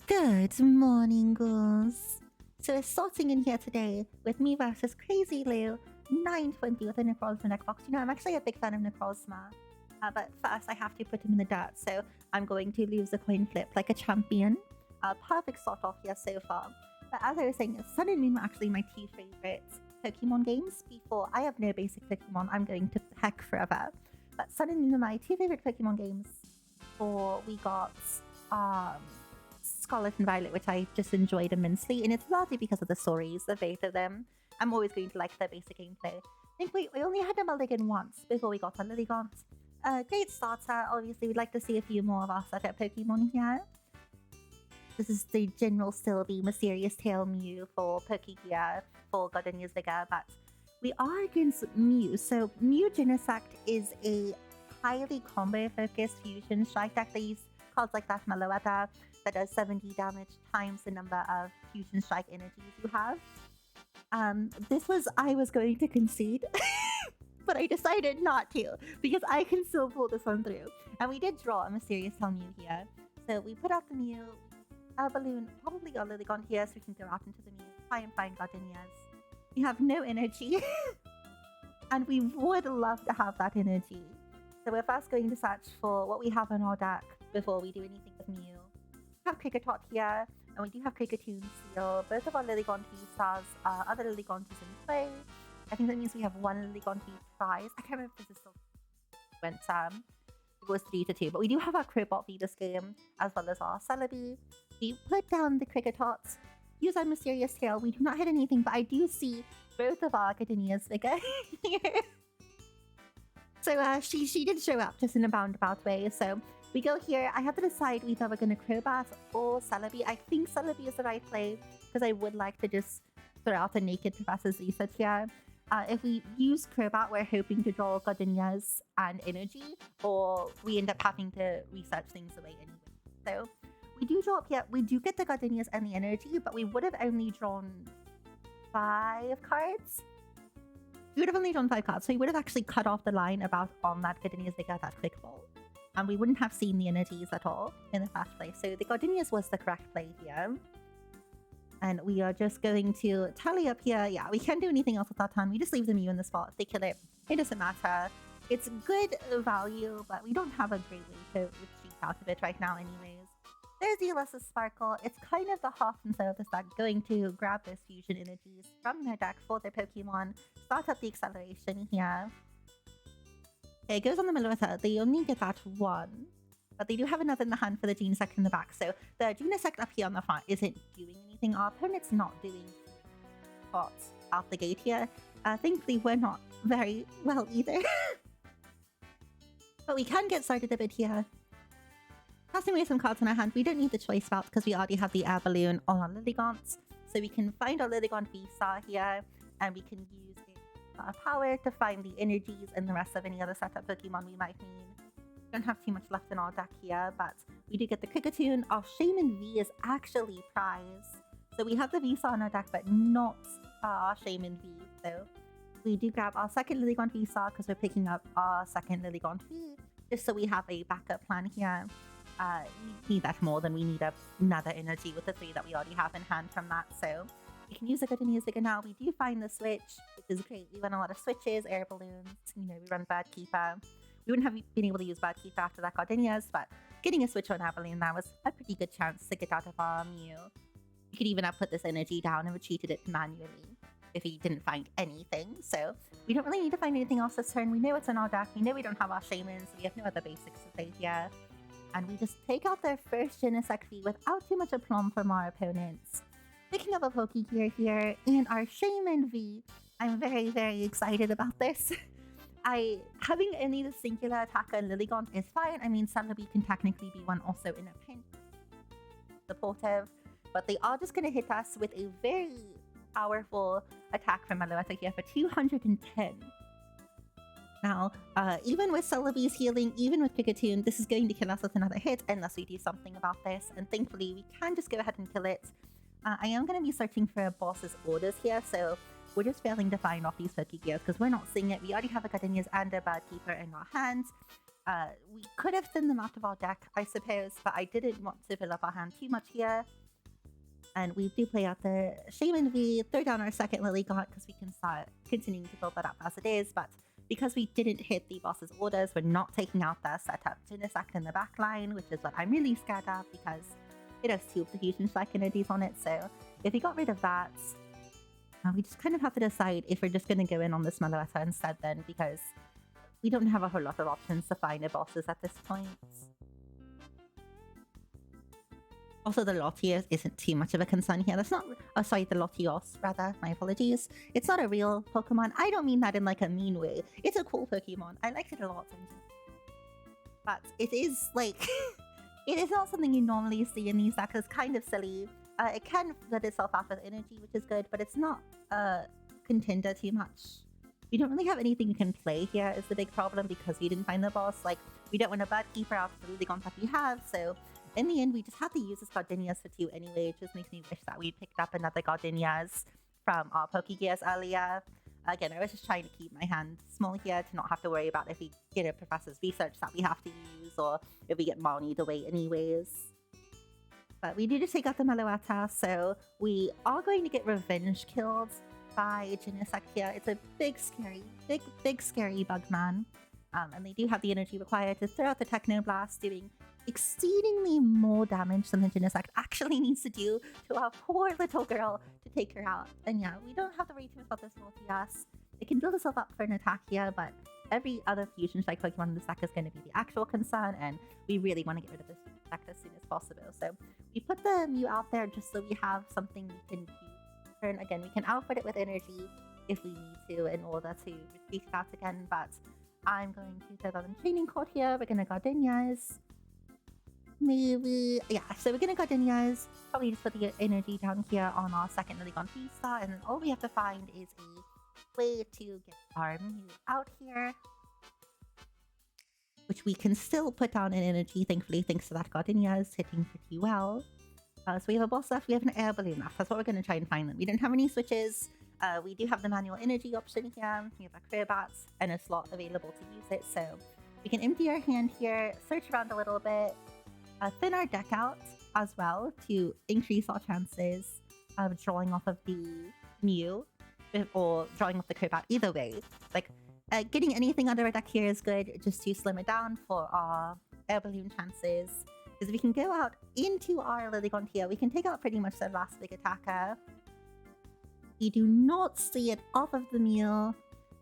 Good morning, ghouls. So we're sorting in here today with me versus Crazy Lou, 920 with a Necrozma deck box. You know, I'm actually a big fan of Necrozma. But first I have to put him in the dirt, so I'm going to lose a coin flip like a champion. Perfect sort off here so far. But as I was saying, Sun and Moon were actually my two favorite Pokemon games before. I have no basic Pokemon, I'm going to heck forever. But Sun and Moon are my two favorite Pokemon games before we got Scarlet and Violet, which I just enjoyed immensely, and it's largely because of the stories, the both of them. I'm always going to like their basic gameplay. I think we only had a Mulligan once before we got a Lilligant. Great starter. Obviously, we'd like to see a few more of our setup Pokemon here. This is the general still the Mysterious Tail Mew for Pokegear for Gardenia's Vigor, but we are against Mew. So Mew Genesect is a highly combo-focused fusion strike deck. They use cards like that Meloetta that does 70 damage times the number of fusion strike energies you have. I was going to concede, but I decided not to because I can still pull this one through. And we did draw a Mysterious Tail Mew here. So we put out the Mew, a balloon, probably a Lilligant here so we can go out into the Mew, try and find Gardenias. We have no energy and we would love to have that energy. So we're first going to search for what we have in our deck before we do anything with Mew. We have Kricketot here, and we do have Kricketune still. Both of our Lilligant Vstars, other Lilligant is in play. I think that means we have one Lilligant V prize. I can't remember if this is still went it was 3-2, but we do have our Crowbot V this game, as well as our Celebi. We put down the Kricketots, use our Mysterious Tail. We do not hit anything, but I do see both of our Gardenia's Vigor here. So she did show up just in a roundabout way. So we go here. I have to decide either we're going to Crobat or Celebi. I think Celebi is the right play because I would like to just throw out a naked Professor's Research here. If we use Crobat, we're hoping to draw Gardenias and energy, or we end up having to research things away anyway. So we do draw up here. We do get the Gardenias and the energy, but we would have only drawn 5 cards. We would have only drawn 5 cards, so we would have actually cut off the line about on that Gardenia's Vigor, that clickable. And we wouldn't have seen the energies at all in the first place. So the Gardenias was the correct play here. And we are just going to tally up here. Yeah, we can't do anything else with that time. We just leave the Mew in the spot. If they kill it, it doesn't matter. It's good value, but we don't have a great way to retreat out of it right now anyways. There's the Sparkle. It's kind of the heart and soul of this deck, going to grab those fusion energies from their deck for their Pokemon, start up the acceleration here. Okay, it goes on the Meloetta. They only get that one, but they do have another in the hand for the Genesect in the back. So the Genesect up here on the front isn't doing anything. Our opponent's not doing spots out the gate here. Thankfully, we're not very well either. But we can get started a bit here. Passing away some cards in our hand. We don't need the choice spout because we already have the air balloon on our Lilligants. So we can find our Lilligant Vstar here, and we can use power to find the energies and the rest of any other setup Pokemon we might need. We don't have too much left in our deck here, but we do get the Kricketune. Our Shaman V is actually prize. So we have the Vstar in our deck, but not our Shaman V. So we do grab our second Lilligant Vstar because we're picking up our second Lilligant V, just so we have a backup plan here. We need that more than we need another energy with the 3 that we already have in hand from that. So we can use the Gardenia's Vigor now. We do find the switch, which is great. We run a lot of switches, air balloons, you know, we run Bird Keeper. We wouldn't have been able to use Bird Keeper after that Gardenia's, but getting a switch on air balloon, that was a pretty good chance to get out of our Mew. We could even have put this energy down and retreated it manually if he didn't find anything. So we don't really need to find anything else this turn. We know it's in our deck. We know we don't have our Shamans. We have no other basics to play here. And we just take out their first Genesect V without too much aplomb from our opponents. Picking up a Pokegear here and our Shaman V. I'm very, very excited about this. Having only the singular attacker Lilligant is fine. I mean, Celebi can technically be one also in a pinch. Supportive. But they are just going to hit us with a very powerful attack from Meloetta here for 210. Now, even with Celebi's healing, even with Kricketune, this is going to kill us with another hit unless we do something about this. And thankfully, we can just go ahead and kill it. I am going to be searching for a boss's orders here, so we're just failing to find off these Pokegears because we're not seeing it. We already have a Gardenia's and a Bird Keeper in our hands. We could have thinned them out of our deck, I suppose, but I didn't want to fill up our hand too much here. And we do play out the Shaman V, throw down our second Lilligant because we can start continuing to build that up as it is. But because we didn't hit the boss's orders, we're not taking out the setup Genesect in the back line, which is what I'm really scared of because it has 2 of the Fusion Strike energies on it. So if we got rid of that, we just kind of have to decide if we're just going to go in on this Meloetta instead then, because we don't have a whole lot of options to find the bosses at this point. Also, the Latios isn't too much of a concern here. That's not... Oh, sorry, the Latios, rather. My apologies. It's not a real Pokemon. I don't mean that in, like, a mean way. It's a cool Pokemon. I liked it a lot. But it is, like... it is not something you normally see in these decks. It's kind of silly. It can let itself out with energy, which is good, but it's not a contender too much. We don't really have anything we can play here is the big problem because we didn't find the boss. Like, we don't want a Bird Keeper out of the Lilligant that we have, so... In the end, we just had to use this Gardenias for 2 anyway. It just makes me wish that we picked up another Gardenias from our Pokegears earlier. Again, I was just trying to keep my hand small here to not have to worry about if we get a professor's research that we have to use or if we get Marnie'd away anyways. But we do just take out the Meloetta, so we are going to get revenge killed by Genesect here. It's a big, scary bug man. And they do have the energy required to throw out the Technoblast, doing exceedingly more damage than the Genesect actually needs to do to our poor little girl to take her out. And yeah, we don't have to worry too much about this Latias. It can build itself up for an attack here, but every other Fusion Strike Pokemon in this deck is going to be the actual concern, and we really want to get rid of this deck as soon as possible. So we put the Mew out there just so we have something we can use. Turn again, we can output it with energy if we need to in order to retreat it out again, but I'm going to throw down the Training Court here. We're going to Gardenias. Maybe, yeah, so we're going to Gardenias. Probably just put the energy down here on our second Lilligant Vstar, and then all we have to find is a way to get our Mew out here, which we can still put down in energy, thankfully, thanks to that Gardenias hitting pretty well. So we have a boss left, we have an air balloon left. That's what we're going to try and find them. We don't have any switches. We do have the manual energy option here. We have a Crobat and a slot available to use it, so we can empty our hand here, search around a little bit, thin our deck out as well to increase our chances of drawing off of the Mew or drawing off the Crobat. Either way, like getting anything under our deck here is good just to slim it down for our air balloon chances. Because we can go out into our Lilligant here, we can take out pretty much the last big attacker. We do not see it off of the Mew.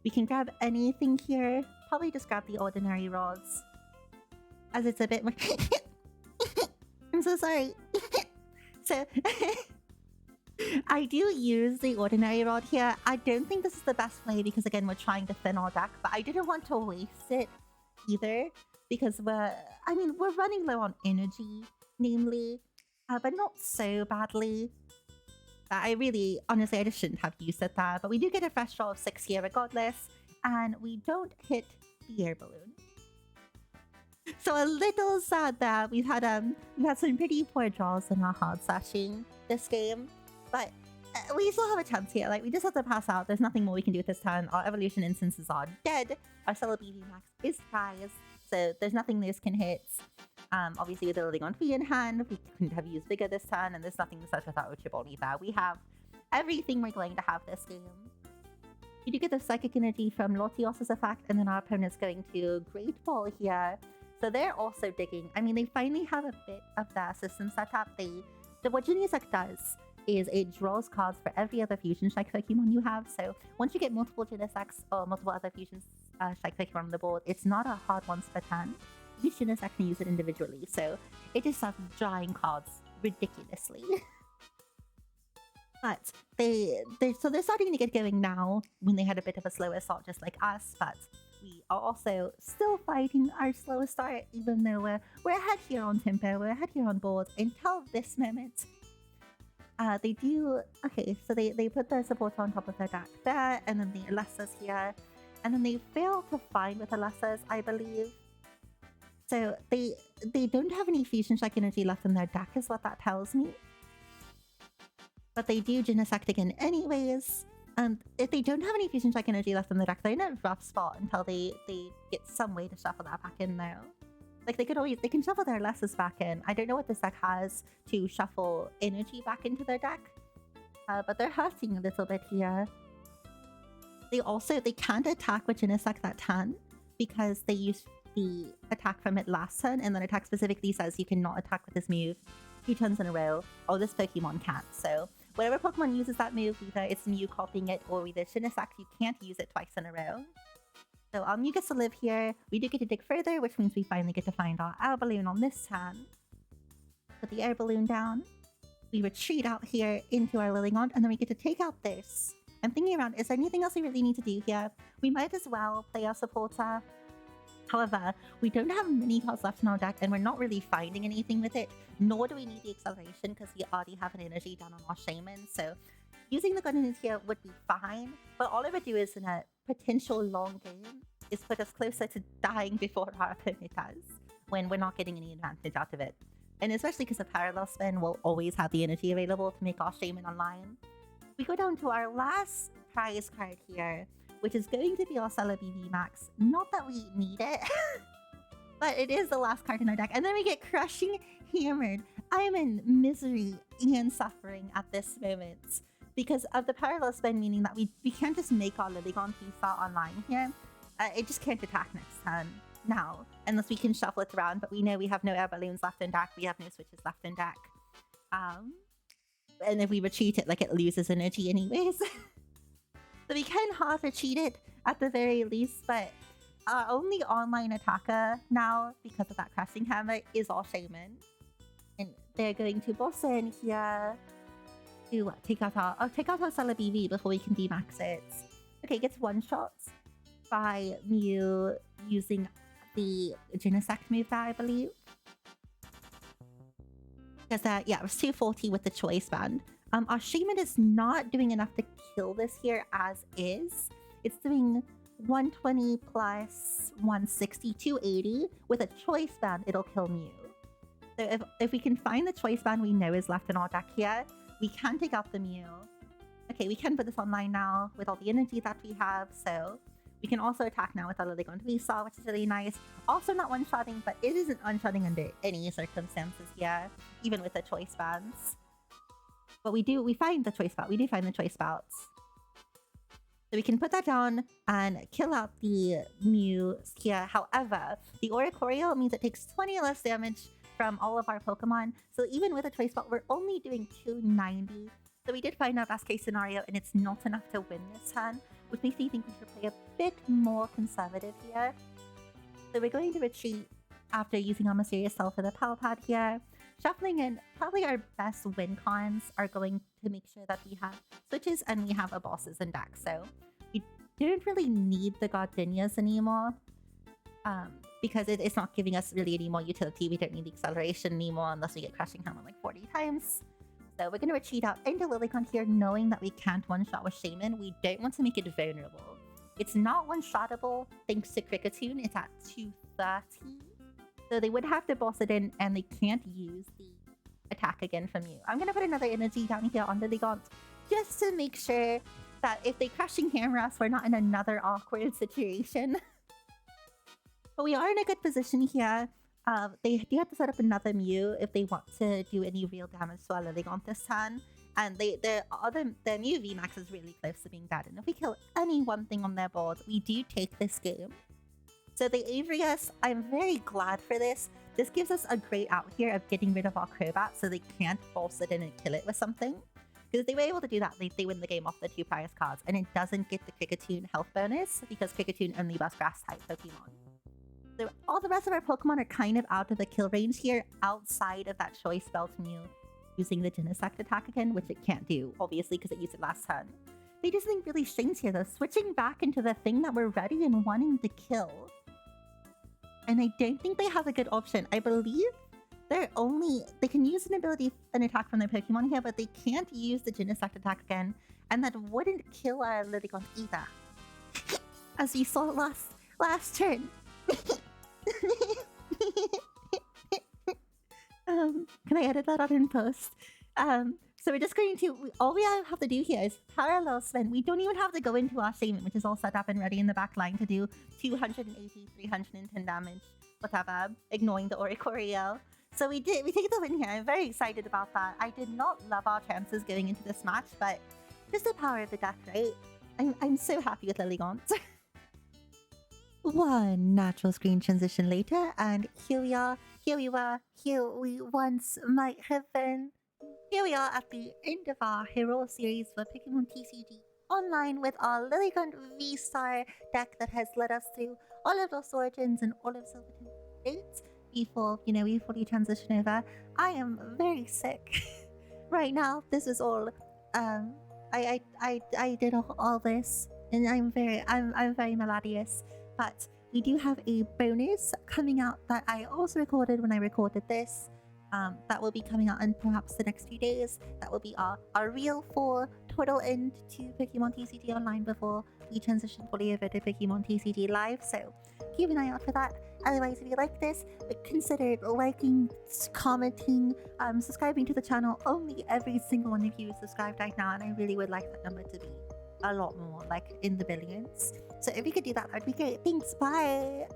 We can grab anything here. Probably just grab the ordinary rods, as it's a bit more... I'm so sorry. So, I do use the ordinary rod here. I don't think this is the best play because, again, we're trying to thin our deck, but I didn't want to waste it either because we're running low on energy, namely, but not so badly. Honestly, I just shouldn't have used it there, but we do get a fresh draw of 6 here regardless, and we don't hit the air balloon. So a little sad that we've had some pretty poor draws in our hard slashing this game, but we still have a chance here. Like, we just have to pass out. There's nothing more we can do with this turn. Our evolution instances are dead. Our Celebi Max is prized, so there's nothing this can hit. Obviously with the Lilligant V in hand, we couldn't have used Vigor this turn, and there's nothing such without Ochibon either. We have everything we're going to have this game. You do get the Psychic Energy from Latios' effect, and then our opponent's going to Great Ball here. So they're also digging. I mean, they finally have a bit of their system set up. What Genesect does is it draws cards for every other Fusion Strike Pokemon you have. So once you get multiple Genesects or multiple other Fusion Strike Pokemon on the board, it's not a hard one per turn. Each Genesect can use it individually. So it just starts drawing cards ridiculously. But they're starting to get going now when they had a bit of a slower start just like us, but we are also still fighting our slowest start, even though we're ahead here on tempo, we're ahead here on board until this moment. They do, okay, so they put their support on top of their deck there, and then the Alessas here, and then they fail to find with Alessas, I believe. So they don't have any Fusion Strike energy left in their deck is what that tells me. But they do Genesect again anyways, And if they don't have any fusion check energy left in the deck, they're in a rough spot until they get some way to shuffle that back in though. Like they can shuffle their lesses back in. I don't know what this deck has to shuffle energy back into their deck. But they're hurting a little bit here. They can't attack with Genesect that turn because they used the attack from it last turn, and then attack specifically says you cannot attack with this move 2 turns in a row, or this Pokemon can't. So whatever Pokemon uses that move, either it's you copying it or with Genesect, you can't use it twice in a row. So you gets to live here. We do get to dig further, which means we finally get to find our air balloon on this turn. Put the air balloon down. We retreat out here into our Lilligant, and then we get to take out this. I'm thinking around, is there anything else we really need to do here? We might as well play our supporter. However, we don't have many cards left in our deck, and we're not really finding anything with it, nor do we need the acceleration because we already have an energy down on our shaman. So using the gun in here would be fine, but all it would do is in a potential long game is put us closer to dying before our opponent does, when we're not getting any advantage out of it. And especially because the parallel spin will always have the energy available to make our shaman online. We go down to our last prize card here, which is going to be our Celebi VMAX. Not that we need it, but it is the last card in our deck. And then we get Crushing Hammered. I am in misery and suffering at this moment because of the parallel spin, meaning that we can't just make our Lilligant Vstar online here. It just can't attack next turn now, unless we can shuffle it around, but we know we have no air balloons left in deck, we have no switches left in deck. And if we retreat it, like, it loses energy anyways. So we can hard retreat it at the very least, but our only online attacker now, because of that Crashing Hammer, is our Shaman. And they're going to boss in here to take out our Celebi V before we can demax it. Okay, it gets one shot by Mew using the Genesect move there, I believe. Because, yeah, it was 240 with the Choice Band. Our Shaman is not doing enough to kill this here as is. It's doing 120 plus 160, 280. With a Choice Band, it'll kill Mew. So if we can find the Choice Band we know is left in our deck here, we can take out the Mew. Okay, we can put this online now with all the energy that we have, so we can also attack now with our Lilligant Vstar, which is really nice. Also not one-shotting, but it isn't one-shotting under any circumstances here, even with the Choice Bands. But we do find the Choice Spout. We do find the Choice Spouts. So we can put that down and kill out the Mew here. However, the Oricorio means it takes 20 less damage from all of our Pokemon. So even with a Choice Spout, we're only doing 290. So we did find our best case scenario, and it's not enough to win this turn, which makes me think we should play a bit more conservative here. So we're going to retreat after using our Mysterious Cell for the Power Pad here. Shuffling in, probably our best win cons are going to make sure that we have switches and we have a bosses in deck. So we don't really need the Gardenias anymore because it's not giving us really any more utility. We don't need the acceleration anymore unless we get Crushing Hammer like 40 times. So we're going to retreat out into Lilligant here, knowing that we can't one-shot with Shaman. We don't want to make it vulnerable. It's not one-shottable thanks to Kricketune. It's at 230. So they would have to boss it in, and they can't use the attack again from you. I'm going to put another energy down here on Lilligant just to make sure that if they Crushing Hammer us, we're not in another awkward situation. But we are in a good position here. They do have to set up another Mew if they want to do any real damage to our Lilligant this turn. And the Mew VMAX is really close to being dead. And if we kill any one thing on their board, we do take this game. So the Avrius, I'm very glad for this. This gives us a great out here of getting rid of our Crobat so they can't force it in and kill it with something. Because if they were able to do that, they win the game off the 2 prize cards. And it doesn't get the Kricketune health bonus because Kricketune only buffs grass type Pokemon. So all the rest of our Pokemon are kind of out of the kill range here, outside of that Choice Spell to Mew using the Genesect attack again, which it can't do, obviously, because it used it last turn. They just think really strange here, though, switching back into the thing that we're ready and wanting to kill. And I don't think they have a good option. I believe they can use an attack from their Pokemon here, but they can't use the Genesect attack again, and that wouldn't kill our Lilligant either. As we saw last turn. Can I edit that out in post? So we're just going to, all we have to do here is parallel spin. We don't even have to go into our statement, which is all set up and ready in the back line to do 280, 310 damage, whatever, ignoring the Oricoriel. So we take the win here. I'm very excited about that. I did not love our chances going into this match, but just the power of the deck, right? I'm so happy with Lilligant. One natural screen transition later, and here we are, here we were, here we once might have been. Here we are at the end of our hero series for Pokemon TCG Online with our Lilligant Vstar deck that has led us through all of those origins and all of Silverton dates before, you know, we fully transition over. I am very sick right now. This is all, I did all this, and I'm very melodious. But we do have a bonus coming out that I also recorded when I recorded this. That will be coming out in perhaps the next few days. That will be our real full total end to Pokemon TCG Online before we transition fully over to Pokemon TCGLive. So keep an eye out for that. Otherwise, if you like this, consider liking, commenting, subscribing to the channel. Only every single one of you is subscribed right now, and I really would like that number to be a lot more, like in the billions. So if you could do that, that'd be great. Thanks, bye!